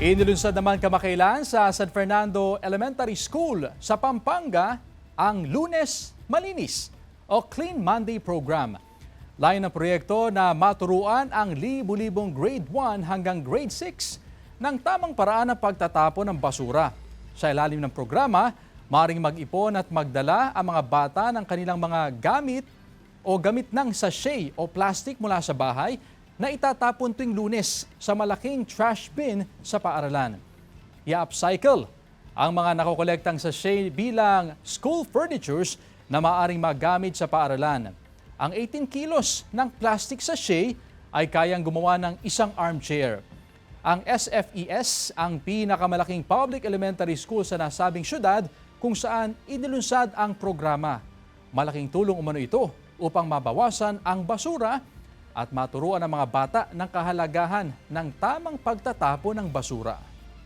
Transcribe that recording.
Inilunsad naman kamakailan sa San Fernando Elementary School sa Pampanga ang Lunes Malinis o Clean Monday Program. Layo ng proyekto na maturuan ang libu-libong grade 1 hanggang grade 6 ng tamang paraan ng pagtatapon ng basura. Sa ilalim ng programa, maaaring mag-ipon at magdala ang mga bata ng kanilang mga gamit o gamit ng sachet o plastic mula sa bahay na itatapon tuwing Lunes sa malaking trash bin sa paaralan. I-upcycle ang mga nakokolektang sachet bilang school furnitures na maaaring magamit sa paaralan. Ang 18 kilos ng plastic sachet ay kayang gumawa ng isang armchair. Ang SFES ang pinakamalaking public elementary school sa nasabing syudad kung saan inilunsad ang programa. Malaking tulong umano ito upang mabawasan ang basura at maturuan ang mga bata ng kahalagahan ng tamang pagtatapon ng basura.